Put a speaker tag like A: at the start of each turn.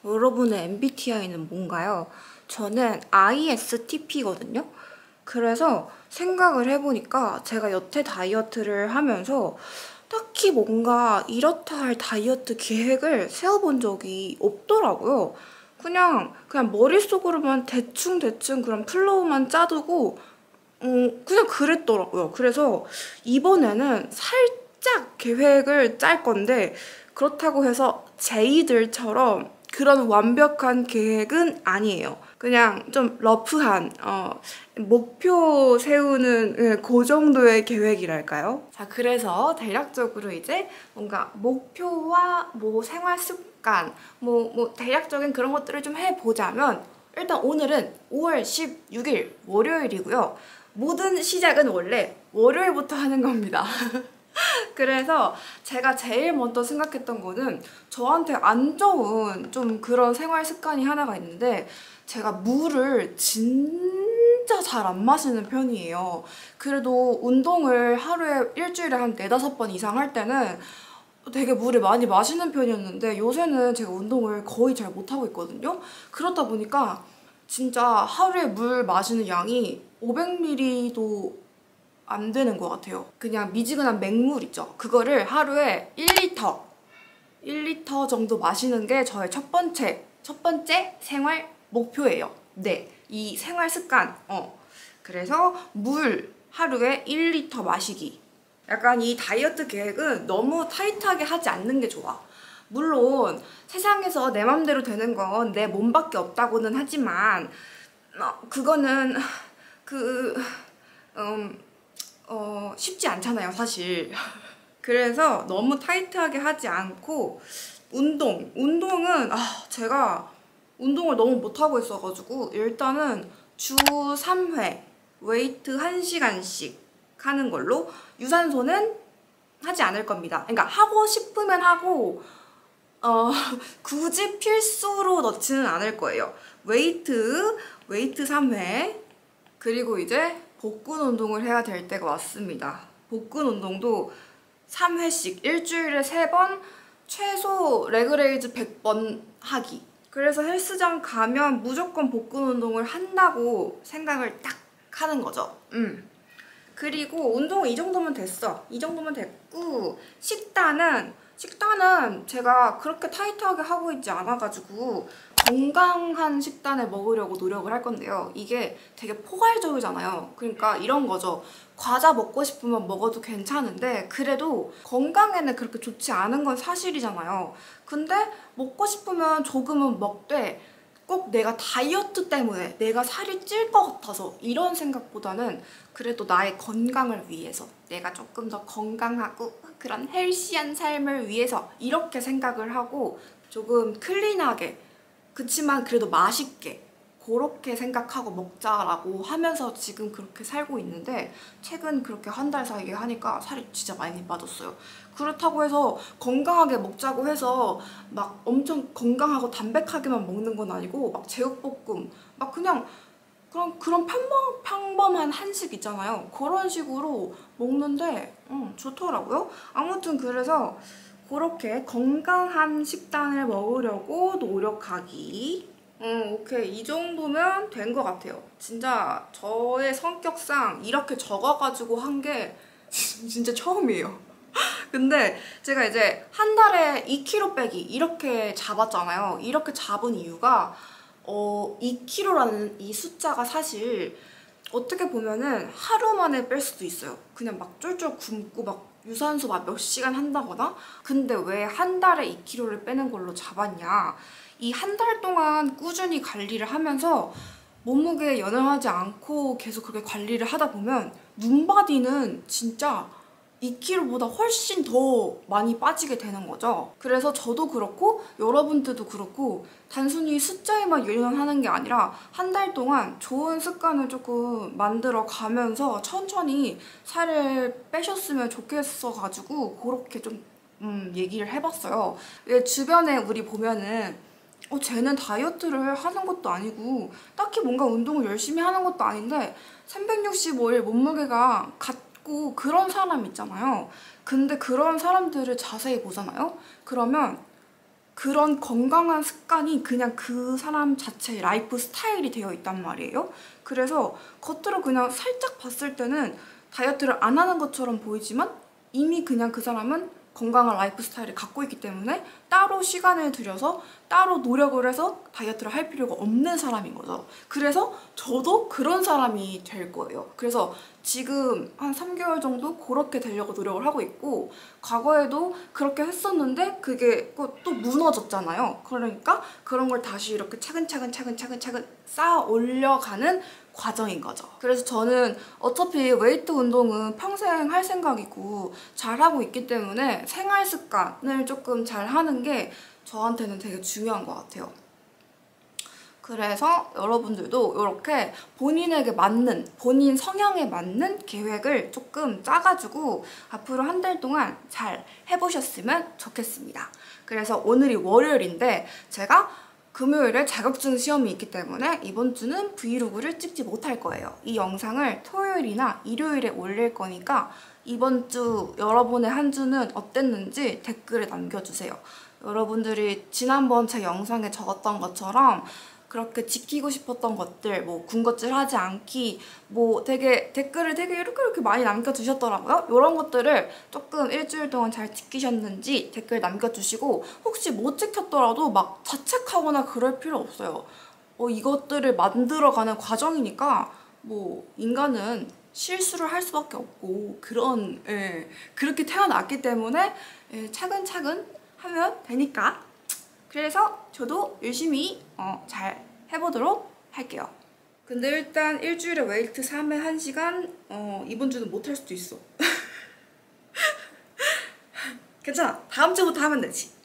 A: 여러분의 MBTI는 뭔가요? 저는 ISTP거든요. 그래서 생각을 해보니까 제가 여태 다이어트를 하면서 딱히 뭔가 이렇다 할 다이어트 계획을 세워본 적이 없더라고요. 그냥 머릿속으로만 대충 그런 플로우만 짜두고 그냥 그랬더라고요. 그래서 이번에는 살짝 계획을 짤 건데 그렇다고 해서 제이들처럼 그런 완벽한 계획은 아니에요. 그냥 좀 러프한 목표 세우는 그 정도의 계획이랄까요? 자, 그래서 대략적으로 이제 뭔가 목표와 뭐 생활 습관 뭐 대략적인 그런 것들을 좀 해보자면 일단 오늘은 5월 16일 월요일이고요. 모든 시작은 원래 월요일부터 하는 겁니다. 그래서 제가 제일 먼저 생각했던 거는 저한테 안 좋은 좀 그런 생활 습관이 하나가 있는데 제가 물을 진짜 잘 안 마시는 편이에요. 그래도 운동을 하루에 일주일에 한 4-5번 이상 할 때는 되게 물을 많이 마시는 편이었는데 요새는 제가 운동을 거의 잘 못하고 있거든요. 그러다 보니까 진짜 하루에 물 마시는 양이 500ml도 안 되는 것 같아요. 그냥 미지근한 맹물 있죠. 그거를 하루에 1리터 정도 마시는 게 저의 첫 번째 생활 목표예요. 네, 이 생활 습관. 그래서 물 하루에 1리터 마시기. 약간 이 다이어트 계획은 너무 타이트하게 하지 않는 게 좋아. 물론 세상에서 내 맘대로 되는 건 내 몸밖에 없다고는 하지만 그거는 쉽지 않잖아요, 사실. 그래서 너무 타이트하게 하지 않고 운동은 제가 운동을 너무 못하고 있어가지고 일단은 주 3회 웨이트 1시간씩 하는 걸로 유산소는 하지 않을 겁니다. 그러니까 하고 싶으면 하고 굳이 필수로 넣지는 않을 거예요. 웨이트 3회 그리고 이제 복근 운동을 해야 될 때가 왔습니다. 복근 운동도 3회씩 일주일에 3번 최소 레그레이즈 100번 하기. 그래서 헬스장 가면 무조건 복근 운동을 한다고 생각을 딱 하는 거죠. 그리고 운동은 이 정도면 됐어. 이 정도면 됐고 식단은 제가 그렇게 타이트하게 하고 있지 않아가지고 건강한 식단을 먹으려고 노력을 할 건데요. 이게 되게 포괄적이잖아요. 그러니까 이런 거죠. 과자 먹고 싶으면 먹어도 괜찮은데 그래도 건강에는 그렇게 좋지 않은 건 사실이잖아요. 근데 먹고 싶으면 조금은 먹되 꼭 내가 다이어트 때문에 내가 살이 찔 것 같아서 이런 생각보다는 그래도 나의 건강을 위해서 내가 조금 더 건강하고 그런 헬시한 삶을 위해서 이렇게 생각을 하고 조금 클린하게 그치만 그래도 맛있게 그렇게 생각하고 먹자라고 하면서 지금 그렇게 살고 있는데 최근 그렇게 한 달 사이에 하니까 살이 진짜 많이 빠졌어요. 그렇다고 해서 건강하게 먹자고 해서 막 엄청 건강하고 담백하게만 먹는 건 아니고 막 제육볶음 막 그냥 그런 평범한 한식 있잖아요. 그런 식으로 먹는데 좋더라고요. 아무튼 그래서 그렇게 건강한 식단을 먹으려고 노력하기. 오케이. 이 정도면 된 것 같아요. 진짜 저의 성격상 이렇게 적어가지고 한 게 진짜 처음이에요. 근데 제가 이제 한 달에 2kg 빼기 이렇게 잡았잖아요. 이렇게 잡은 이유가 2kg라는 이 숫자가 사실 어떻게 보면은 하루 만에 뺄 수도 있어요. 그냥 막 쫄쫄 굶고 막 유산소 막 몇 시간 한다거나. 근데 왜 한 달에 2kg를 빼는 걸로 잡았냐. 이 한 달 동안 꾸준히 관리를 하면서 몸무게에 연연하지 않고 계속 그렇게 관리를 하다 보면 눈바디는 진짜 2kg보다 훨씬 더 많이 빠지게 되는 거죠. 그래서 저도 그렇고 여러분들도 그렇고 단순히 숫자에만 연연하는 게 아니라 한 달 동안 좋은 습관을 조금 만들어 가면서 천천히 살을 빼셨으면 좋겠어가지고 그렇게 좀 얘기를 해봤어요. 왜 주변에 우리 보면은 쟤는 다이어트를 하는 것도 아니고 딱히 뭔가 운동을 열심히 하는 것도 아닌데 365일 몸무게가 같고 그런 사람 있잖아요. 근데 그런 사람들을 자세히 보잖아요. 그러면 그런 건강한 습관이 그냥 그 사람 자체의 라이프 스타일이 되어 있단 말이에요. 그래서 겉으로 그냥 살짝 봤을 때는 다이어트를 안 하는 것처럼 보이지만 이미 그냥 그 사람은 건강한 라이프 스타일을 갖고 있기 때문에 따로 시간을 들여서 따로 노력을 해서 다이어트를 할 필요가 없는 사람인 거죠. 그래서 저도 그런 사람이 될 거예요. 그래서 지금 한 3개월 정도 그렇게 되려고 노력을 하고 있고, 과거에도 그렇게 했었는데 그게 또 무너졌잖아요. 그러니까 그런 걸 다시 이렇게 차근차근 쌓아 올려가는 과정인 거죠. 그래서 저는 어차피 웨이트 운동은 평생 할 생각이고 잘하고 있기 때문에 생활 습관을 조금 잘 하는 게 저한테는 되게 중요한 것 같아요. 그래서 여러분들도 이렇게 본인에게 맞는, 본인 성향에 맞는 계획을 조금 짜가지고 앞으로 한 달 동안 잘 해보셨으면 좋겠습니다. 그래서 오늘이 월요일인데 제가 금요일에 자격증 시험이 있기 때문에 이번 주는 브이로그를 찍지 못할 거예요. 이 영상을 토요일이나 일요일에 올릴 거니까 이번 주 여러분의 한 주는 어땠는지 댓글에 남겨주세요. 여러분들이 지난번 제 영상에 적었던 것처럼 그렇게 지키고 싶었던 것들, 뭐 군것질 하지 않기, 뭐 되게 댓글을 되게 이렇게 많이 남겨주셨더라고요. 이런 것들을 조금 일주일 동안 잘 지키셨는지 댓글 남겨주시고, 혹시 못 지켰더라도 막 자책하거나 그럴 필요 없어요. 이것들을 만들어가는 과정이니까 뭐 인간은 실수를 할 수밖에 없고 그렇게 태어났기 때문에 차근차근 하면 되니까. 그래서 저도 열심히 잘 해보도록 할게요. 근데 일단 일주일에 웨이트 3회 1시간 이번 주는 못 할 수도 있어. 괜찮아. 다음 주부터 하면 되지.